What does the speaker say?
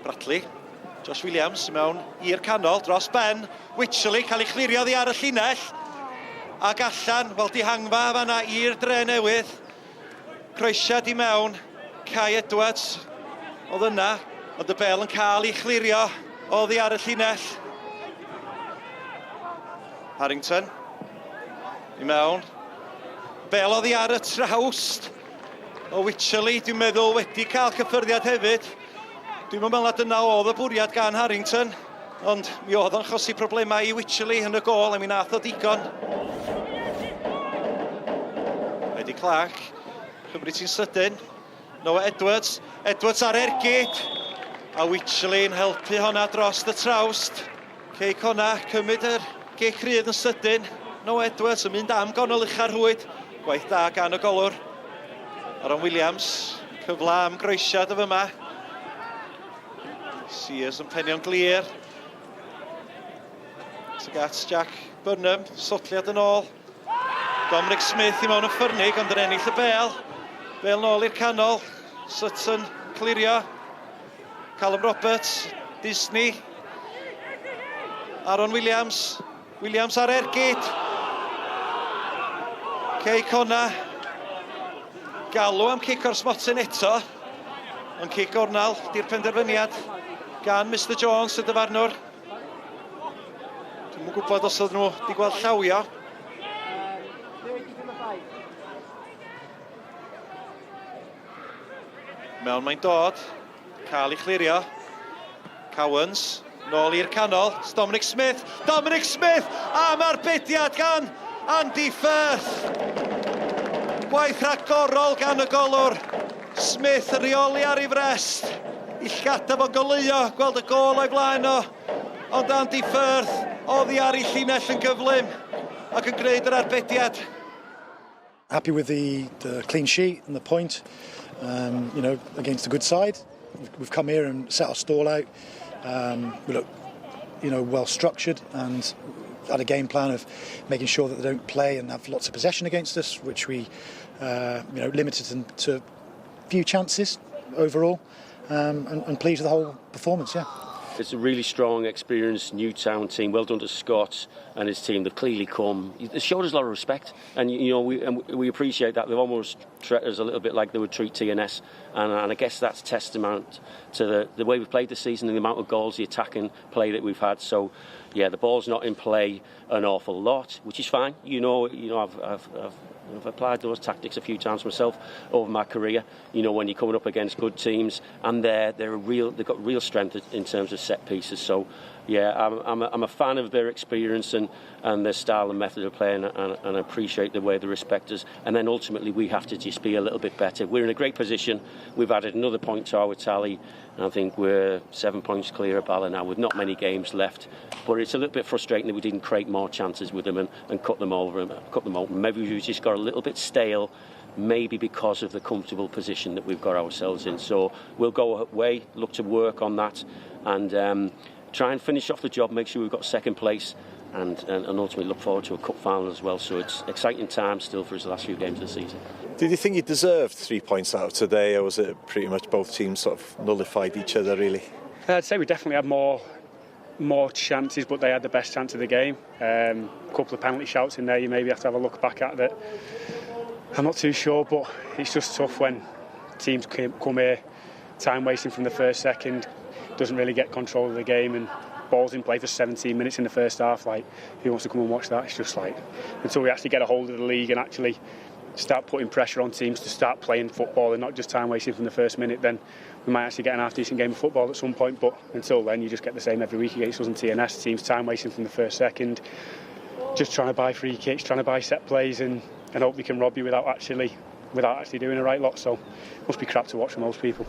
Bradley, Josh Williams mewn i'r canol, dros ben, Wycherley cael ei chlirio oddi ar y llinell, ac allan, wel dihangfa fanna i'r Drenewydd, croesiad i mewn, Cei Edwards, oedd yna, ond y bel yn cael ei chlirio oddi ar y llinell. Harrington, i mewn, bel oddi ar y trawst, o Wycherley, dwi'n meddwl wedi cael cyffyrddiad hefyd. Dwi'n meddwl na dyna oedd y bwriad gan Harrington, ond mi oedd o'n chosi problemau i Wycherley yn y gôl, a mi nath o digon. Eddie Clark, cymryd sy'n sydyn. Noah Edwards, Edwards ar ergyd, a Wycherley yn helpu honna dros y trawst. Cei Connah cymryd yr geg rydd yn sydyn. Noah Edwards yn mynd am gonol ucha'r rhwyd. Gwaith da gan y golwr. Aaron Williams, cyfla am groesiad y fyma. Sears yn penio'n glir. Tuag at Jack Burnham, sotliad yn ôl. Dominic Smith i mewn yn ffyrnig, ond yn ennill y bel. Bel nôl i'r canol. Sutton clirio. Callum Roberts, Disney. Aaron Williams. Williams ar ergyd. Cei Connah. Galw am cic o'r smotin eto. Ond cic ornal, di'r penderfyniad gan Mr Jones, y dyfarnwr. Dwi'm yn gwybod os oedd nhw wedi gweld llawio. Mewn mae'n dod, cael ei chlirio. Cowens, nôl i'r canol, Dominic Smith. Dominic Smith am arbediad gan Andy Firth. Gwaith rhagorol gan y golwr. Smith yn reoli ar ei frest. Illgada fo'n goleuo, gweld y gol o'i blaen o. Ond Andy Firth oddi ar ei llinell yn gyflym ac yn gwneud yr arbediad. Happy with the clean sheet and the point, against the good side. We've come here and set our stall out. We look, well structured and had a game plan of making sure that they don't play and have lots of possession against us, which we, limited them to few chances overall, and pleased with the whole performance, yeah. It's a really strong, experienced Newtown team. Well done to Scott and his team. They've clearly come. They showed us a lot of respect, and we appreciate that. They've almost treated us a little bit like they would treat TNS, and I guess that's testament to the way we've played this season and the amount of goals, the attacking play that we've had. So, yeah, the ball's not in play an awful lot, which is fine. I've applied those tactics a few times myself over my career. When you're coming up against good teams, and they've got real strength in terms of set pieces. So, yeah, I'm a fan of their experience and their style and method of playing, and I appreciate the way they respect us. And then ultimately, we have to just be a little bit better. We're in a great position. We've added another point to our tally. And I think we're 7 points clear of Bala now with not many games left. But it's a little bit frustrating that we didn't create more chances with them and cut them open. Maybe we just got a little bit stale, maybe because of the comfortable position that we've got ourselves in. So we'll go away, look to work on that, and try and finish off the job, make sure we've got second place, and ultimately look forward to a cup final as well. So it's exciting time still for us the last few games of the season. Did you think you deserved 3 points out of today, or was it pretty much both teams sort of nullified each other, really? I'd say we definitely had more chances, but they had the best chance of the game. A couple of penalty shouts in there, you maybe have to have a look back at that. I'm not too sure, but it's just tough when teams come here, time wasting from the first second, doesn't really get control of the game, and balls in play for 17 minutes in the first half. Like, who wants to come and watch that? It's just like, until we actually get a hold of the league and actually start putting pressure on teams to start playing football and not just time wasting from the first minute, then we might actually get an half-decent game of football at some point. But until then, you just get the same every week against us and TNS. Teams time wasting from the first second, just trying to buy free kicks, trying to buy set plays, and hope they can rob you without actually doing the right lot. So it must be crap to watch for most people.